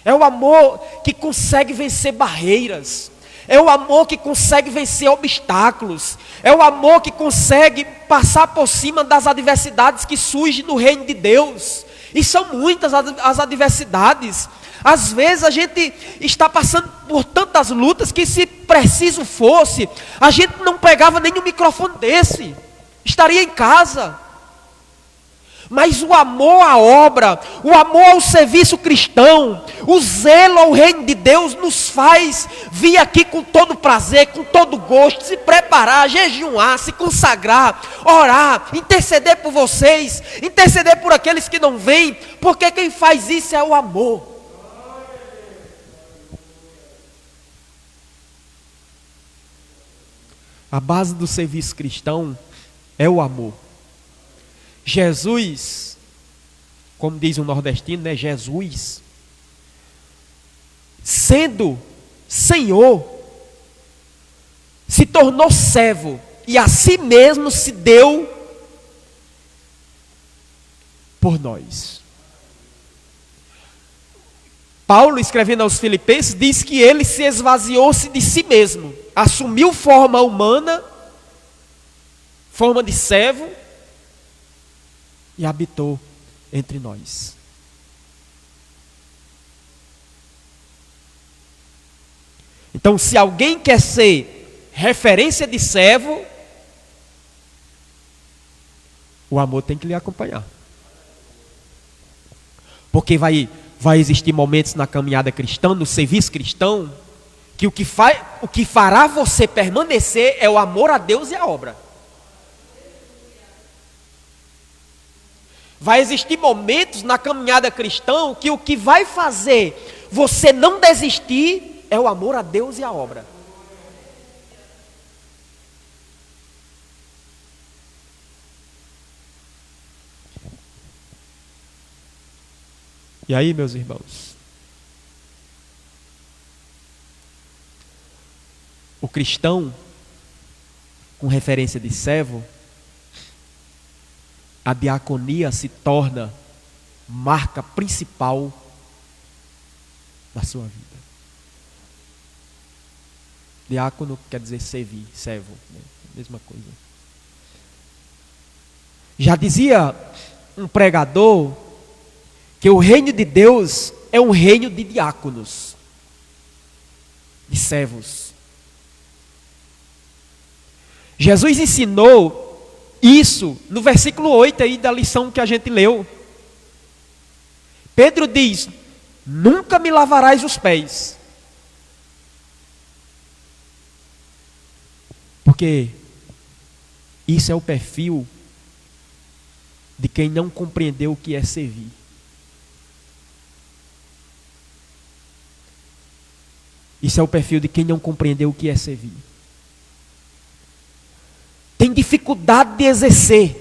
É o amor que consegue vencer barreiras. É o amor que consegue vencer obstáculos. É o amor que consegue passar por cima das adversidades que surgem no reino de Deus. E são muitas as adversidades. Às vezes a gente está passando por tantas lutas que, se preciso fosse, a gente não pegava nem um microfone desse. Estaria em casa. Mas o amor à obra, o amor ao serviço cristão, o zelo ao reino de Deus nos faz vir aqui com todo prazer, com todo gosto, se preparar, jejuar, se consagrar, orar, interceder por vocês, interceder por aqueles que não vêm, porque quem faz isso é o amor. A base do serviço cristão é o amor. Jesus, como diz o nordestino, né? Jesus, sendo Senhor, se tornou servo e a si mesmo se deu por nós. Paulo, escrevendo aos Filipenses, diz que ele se esvaziou-se de si mesmo, assumiu forma humana, forma de servo, e habitou entre nós. Então, se alguém quer ser referência de servo, o amor tem que lhe acompanhar. Porque vai existir momentos na caminhada cristã, no serviço cristão, que o que fará você permanecer é o amor a Deus e a obra. Vai existir momentos na caminhada cristã que o que vai fazer você não desistir é o amor a Deus e a obra. E aí, meus irmãos, o cristão, com referência de servo, a diaconia se torna marca principal da sua vida. Diácono quer dizer servir, servo, né? Mesma coisa. Já dizia um pregador que o reino de Deus é um reino de diáconos, de servos. Jesus ensinou isso no versículo 8 aí da lição que a gente leu. Pedro diz: nunca me lavarás os pés. Porque isso é o perfil de quem não compreendeu o que é servir. Isso é o perfil de quem não compreendeu o que é servir. Tem dificuldade de exercer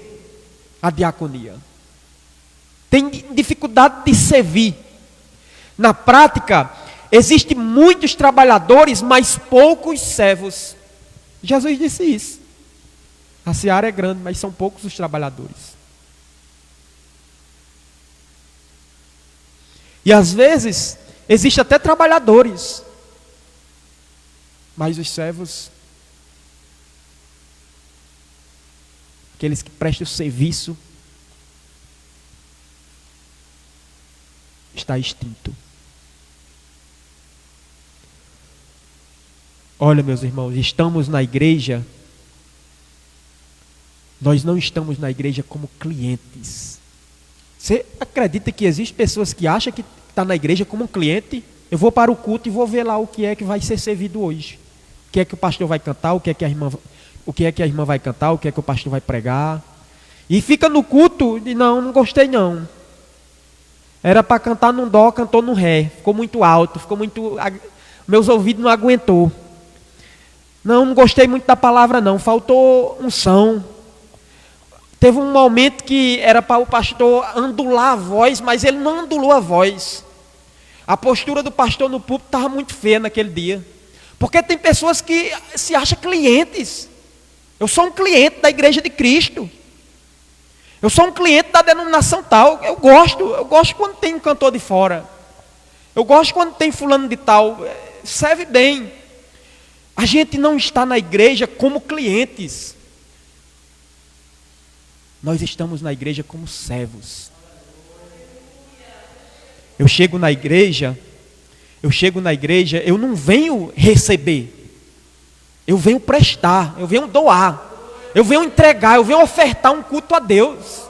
a diaconia. tem dificuldade de servir. Na prática, existem muitos trabalhadores, mas poucos servos. Jesus disse isso. A seara é grande, mas são poucos os trabalhadores. E às vezes, existem até trabalhadores, mas os servos, aqueles que prestam serviço, está extinto. Olha, meus irmãos, estamos na igreja, nós não estamos na igreja como clientes. Você acredita que existem pessoas que acham que está na igreja como um cliente? Eu vou para o culto e vou ver lá o que é que vai ser servido hoje. O que é que o pastor vai cantar, o que é que a irmã vai cantar, o que é que o pastor vai pregar. E fica no culto e não gostei não. Era para cantar num dó, cantou num ré. Ficou muito alto, meus ouvidos não aguentou. Não gostei muito da palavra não, faltou unção. Teve um momento que era para o pastor andular a voz, mas ele não andulou a voz. A postura do pastor no púlpito estava muito feia naquele dia. Porque tem pessoas que se acham clientes. Eu sou um cliente da igreja de Cristo. Eu sou um cliente da denominação tal. Eu gosto quando tem um cantor de fora. Eu gosto quando tem fulano de tal. Serve bem. A gente não está na igreja como clientes. Nós estamos na igreja como servos. Eu chego na igreja, eu não venho receber. Eu venho prestar, eu venho doar. Eu venho entregar, eu venho ofertar um culto a Deus.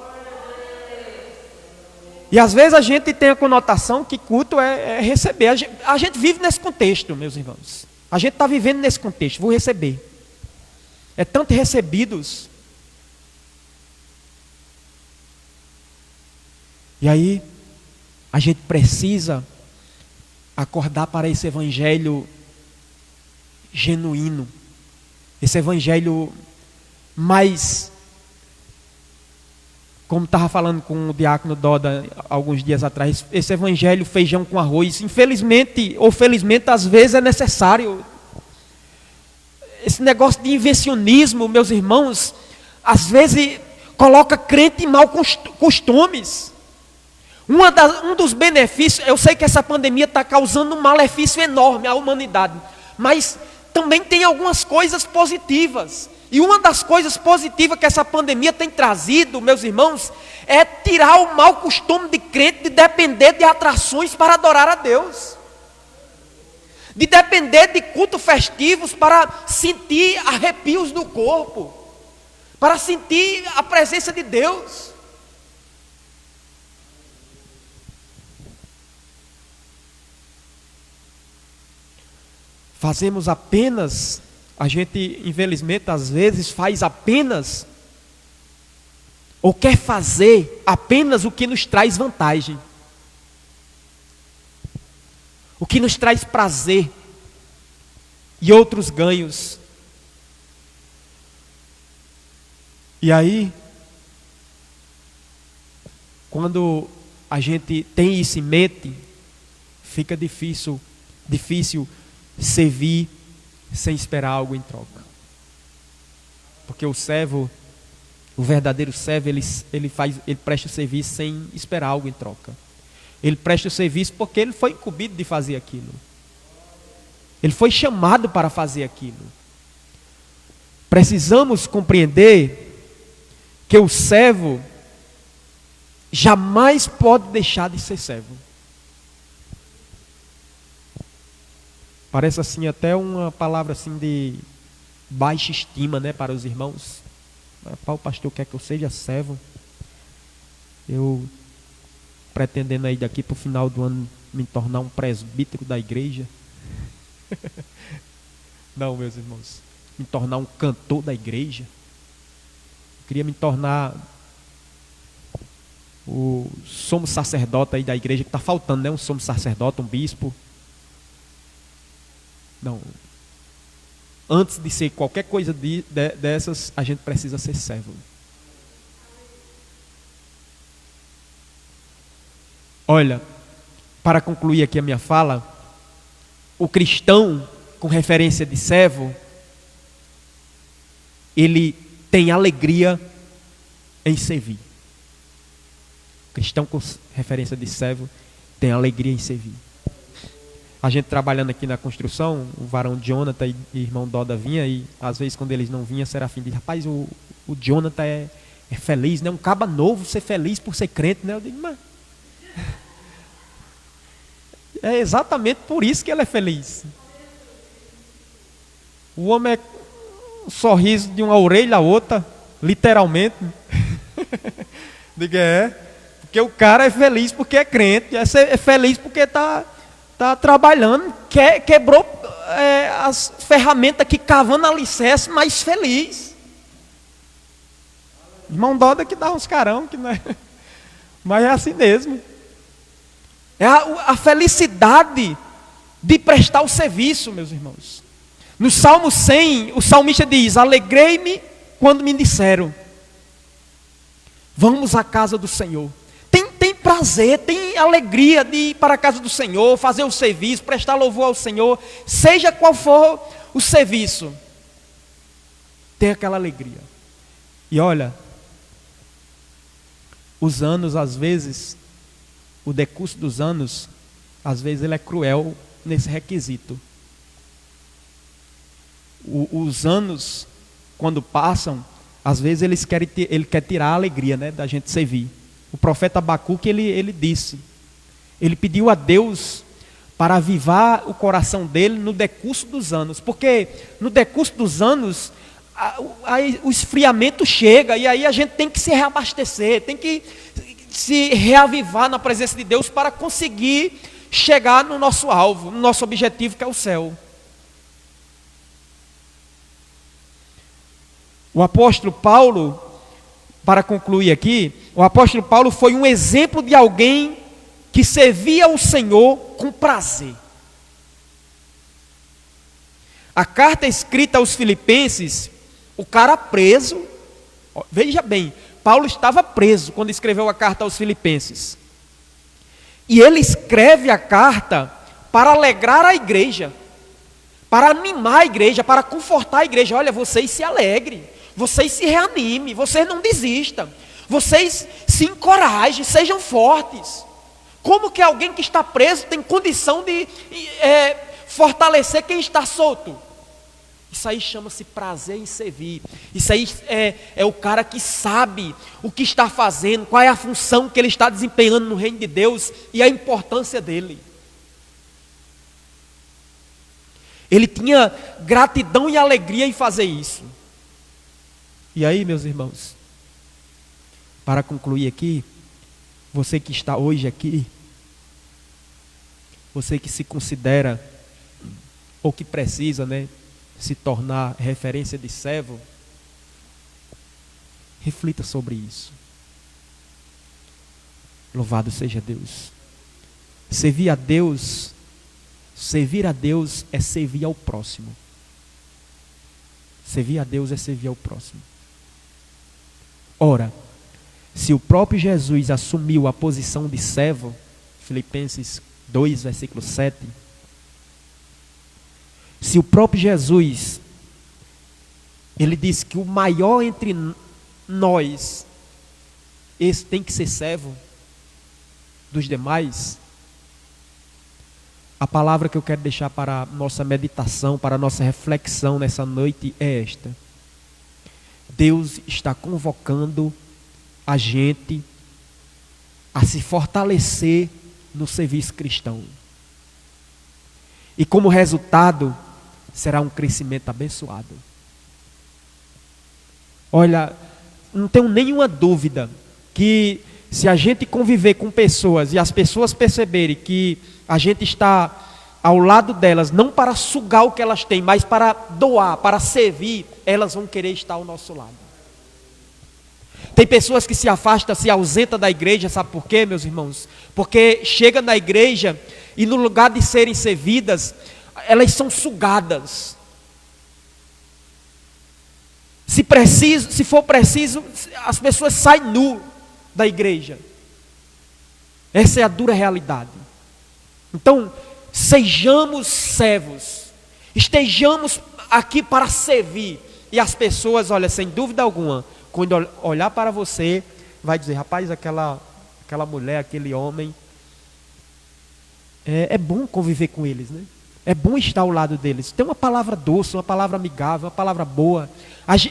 E às vezes a gente tem a conotação que culto é receber. A gente vive nesse contexto, meus irmãos. A gente está vivendo nesse contexto, vou receber. É tanto recebidos. E aí, a gente precisa acordar para esse evangelho genuíno. Esse evangelho mais, como estava falando com o diácono Doda alguns dias atrás, esse evangelho feijão com arroz, infelizmente ou felizmente às vezes é necessário. Esse negócio de invencionismo, meus irmãos, às vezes coloca crente em maus costumes. Um dos benefícios, eu sei que essa pandemia está causando um malefício enorme à humanidade, mas também tem algumas coisas positivas. E uma das coisas positivas que essa pandemia tem trazido, meus irmãos, é tirar o mau costume de crente de depender de atrações para adorar a Deus. De depender de cultos festivos para sentir arrepios do corpo, para sentir a presença de Deus. Fazemos apenas, a gente infelizmente às vezes faz apenas, ou quer fazer apenas o que nos traz vantagem, o que nos traz prazer e outros ganhos. E aí, quando a gente tem isso em mente, fica difícil servir sem esperar algo em troca. Porque o servo, o verdadeiro servo, ele presta o serviço sem esperar algo em troca. Ele presta o serviço porque ele foi incumbido de fazer aquilo. Ele foi chamado para fazer aquilo. Precisamos compreender que o servo jamais pode deixar de ser servo. Parece assim até uma palavra assim de baixa estima, né, para os irmãos. O pastor quer que eu seja servo. Eu pretendendo aí daqui para o final do ano me tornar um presbítero da igreja. Não, meus irmãos, me tornar um cantor da igreja. Eu queria me tornar o sumo sacerdote aí da igreja, que está faltando, né? Um sumo sacerdote, um bispo. Não. Antes de ser qualquer coisa dessas, a gente precisa ser servo. Olha, para concluir aqui a minha fala, o cristão, com referência de servo, ele tem alegria em servir. O cristão com referência de servo tem alegria em servir. A gente trabalhando aqui na construção, o varão Jonathan e irmão Doda vinha, e às vezes quando eles não vinham, Serafim diz: rapaz, o Jonathan é feliz, né? Um caba novo ser feliz por ser crente, né? Eu digo: mas é exatamente por isso que ele é feliz. O homem é um sorriso de uma orelha a outra, literalmente. Diga, porque o cara é feliz porque é crente, é feliz porque está trabalhando, quebrou as ferramentas aqui, cavando alicerce, mas feliz. Irmão Doda que dá uns carão, que não é, mas é assim mesmo. É a felicidade de prestar o serviço, meus irmãos. No Salmo 100, o salmista diz: alegrei-me quando me disseram, vamos à casa do Senhor. Tem prazer, tem alegria de ir para a casa do Senhor, fazer o serviço, prestar louvor ao Senhor, seja qual for o serviço. Tem aquela alegria. E olha, os anos às vezes, o decurso dos anos, às vezes ele é cruel nesse requisito. Os anos, quando passam, às vezes ele quer tirar a alegria, né, da gente servir. O profeta Abacuque, ele disse, ele pediu a Deus para avivar o coração dele no decurso dos anos, porque no decurso dos anos o esfriamento chega, e aí a gente tem que se reabastecer, tem que se reavivar na presença de Deus para conseguir chegar no nosso alvo, no nosso objetivo, que é o céu. O apóstolo Paulo, para concluir aqui, o apóstolo Paulo foi um exemplo de alguém que servia ao Senhor com prazer. A carta escrita aos Filipenses, o cara preso, veja bem, Paulo estava preso quando escreveu a carta aos Filipenses. E ele escreve a carta para alegrar a igreja, para animar a igreja, para confortar a igreja. Olha, vocês se alegrem, vocês se reanimem, vocês não desistam, vocês se encorajem, sejam fortes. Como que alguém que está preso tem condição de fortalecer quem está solto? Isso aí chama-se prazer em servir. Isso aí é o cara que sabe o que está fazendo, qual é a função que ele está desempenhando no reino de Deus e a importância dele. Ele tinha gratidão e alegria em fazer isso. E aí, meus irmãos, para concluir aqui, você que está hoje aqui, você que se considera ou que precisa, né, se tornar referência de servo, reflita sobre isso. Louvado seja Deus. Servir a Deus é servir ao próximo. Servir a Deus é servir ao próximo. Ora, se o próprio Jesus assumiu a posição de servo, Filipenses 2, versículo 7, se o próprio Jesus, ele disse que o maior entre nós, esse tem que ser servo dos demais, a palavra que eu quero deixar para a nossa meditação, para a nossa reflexão nessa noite é esta: Deus está convocando a gente a se fortalecer no serviço cristão. E como resultado, será um crescimento abençoado. Olha, não tenho nenhuma dúvida que se a gente conviver com pessoas e as pessoas perceberem que a gente está ao lado delas, não para sugar o que elas têm, mas para doar, para servir, elas vão querer estar ao nosso lado. Tem pessoas que se afastam, se ausentam da igreja, sabe por quê, meus irmãos? Porque chegam na igreja e no lugar de serem servidas, elas são sugadas. Se for preciso, as pessoas saem nu da igreja. Essa é a dura realidade. Então, sejamos servos, estejamos aqui para servir. E as pessoas, olha, sem dúvida alguma, quando olhar para você, vai dizer: rapaz, aquela mulher, aquele homem, é bom conviver com eles, né? É bom estar ao lado deles. Tem uma palavra doce, uma palavra amigável, uma palavra boa.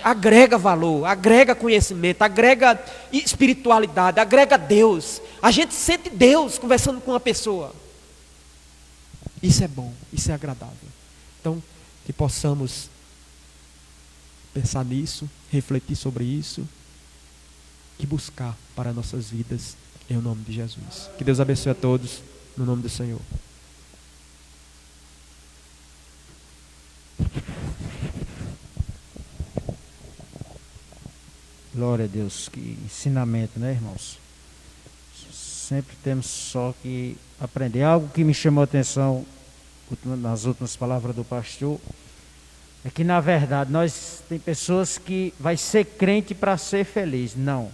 Agrega valor, agrega conhecimento, agrega espiritualidade, agrega Deus. A gente sente Deus conversando com uma pessoa. Isso é bom, isso é agradável. Então, que possamos pensar nisso, refletir sobre isso e buscar para nossas vidas, em nome de Jesus. Que Deus abençoe a todos, no nome do Senhor. Glória a Deus, que ensinamento, né, irmãos? Sempre temos só que aprender. Algo que me chamou a atenção nas últimas palavras do pastor é que, na verdade, tem pessoas que vai ser crente para ser feliz. Não.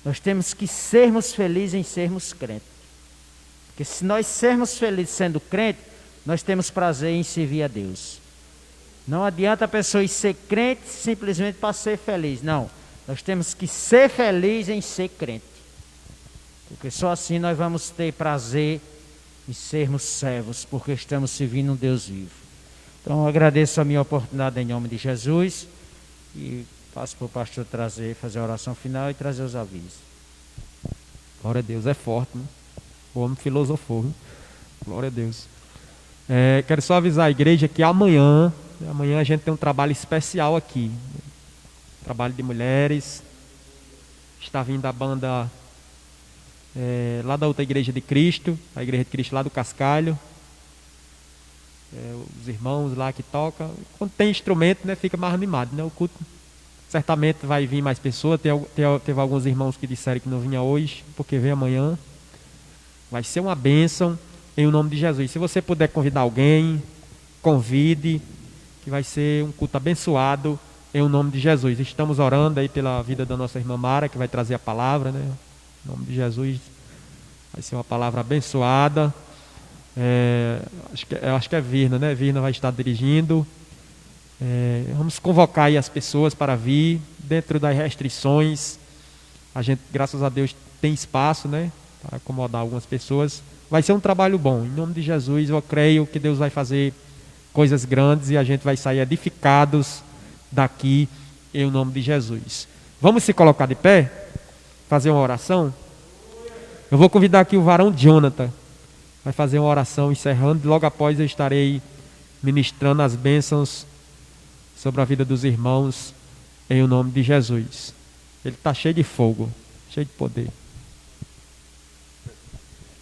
Nós temos que sermos felizes em sermos crentes. Porque se nós sermos felizes sendo crente, nós temos prazer em servir a Deus. Não adianta a pessoa ir ser crente simplesmente para ser feliz. Não. Nós temos que ser felizes em ser crente. Porque só assim nós vamos ter prazer em sermos servos, porque estamos servindo um Deus vivo. Então eu agradeço a minha oportunidade em nome de Jesus e passo para o pastor fazer a oração final e trazer os avisos. Glória a Deus, é forte, né? O homem filosofou, né? Glória a Deus. Quero só avisar a igreja que amanhã a gente tem um trabalho especial aqui. Trabalho de mulheres. Está vindo a banda lá da outra igreja de Cristo, a igreja de Cristo lá do Cascalho. Os irmãos lá que tocam. Quando tem instrumento, né, fica mais animado, né? O culto certamente vai vir mais pessoas. Teve alguns irmãos que disseram que não vinha hoje, porque vem amanhã. Vai ser uma bênção em nome de Jesus. Se você puder convidar alguém, convide, que vai ser um culto abençoado em nome de Jesus. Estamos orando aí pela vida da nossa irmã Mara, que vai trazer a palavra, né? Em nome de Jesus, vai ser uma palavra abençoada. Acho que é Virna, né? Virna vai estar dirigindo. Vamos convocar aí as pessoas para vir, dentro das restrições. A gente, graças a Deus, tem espaço, né? Para acomodar algumas pessoas. Vai ser um trabalho bom. Em nome de Jesus, eu creio que Deus vai fazer coisas grandes e a gente vai sair edificados daqui, em nome de Jesus. Vamos se colocar de pé? Fazer uma oração? Eu vou convidar aqui o varão Jonathan. Vai fazer uma oração encerrando. Logo após eu estarei ministrando as bênçãos sobre a vida dos irmãos, em nome de Jesus. Ele está cheio de fogo, cheio de poder.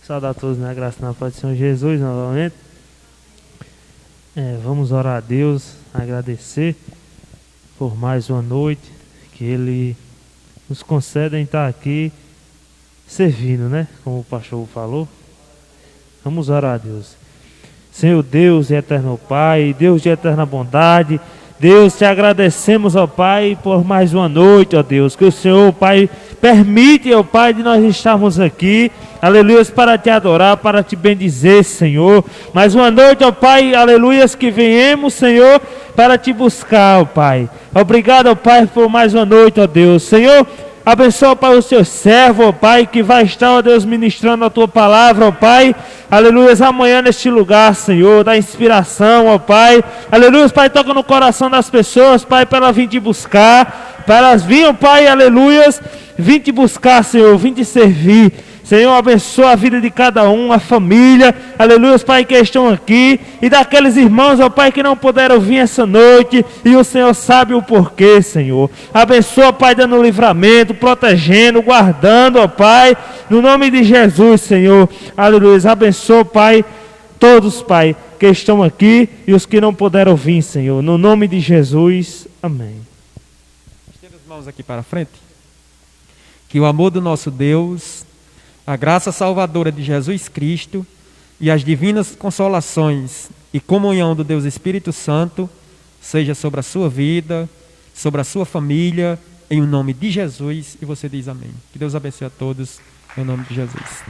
Saudar a todos na graça e na paz do Senhor Jesus novamente. Vamos orar a Deus, agradecer por mais uma noite que Ele nos concede em estar aqui servindo, né? Como o pastor falou. Vamos orar a Deus. Senhor Deus e eterno Pai, Deus de eterna bondade, Deus, te agradecemos, ó Pai, por mais uma noite, ó Deus, que o Senhor, Pai, permite, ó Pai, de nós estarmos aqui, aleluia, para te adorar, para te bendizer, Senhor. Mais uma noite, ó Pai, aleluia, que venhamos, Senhor, para te buscar, ó Pai. Obrigado, ó Pai, por mais uma noite, ó Deus. Senhor, abençoa, Pai, o seu servo, ó Pai, que vai estar, ó Deus, ministrando a tua palavra, ó Pai. Aleluia, amanhã neste lugar, Senhor, da inspiração, ó Pai. Aleluia, Pai, toca no coração das pessoas, Pai, para elas virem te buscar. Para elas virem, Pai, aleluia, vir te buscar, Senhor, vir te servir. Senhor, abençoa a vida de cada um, a família, aleluia, Pai, que estão aqui, e daqueles irmãos, ó Pai, que não puderam vir essa noite, e o Senhor sabe o porquê, Senhor. Abençoa, Pai, dando livramento, protegendo, guardando, ó Pai, no nome de Jesus, Senhor, aleluia. Abençoa, Pai, todos, Pai, que estão aqui, e os que não puderam vir, Senhor, no nome de Jesus, amém. Estenda as mãos aqui para frente. Que o amor do nosso Deus, a graça salvadora de Jesus Cristo e as divinas consolações e comunhão do Deus Espírito Santo seja sobre a sua vida, sobre a sua família, em nome de Jesus. E você diz amém. Que Deus abençoe a todos, em nome de Jesus.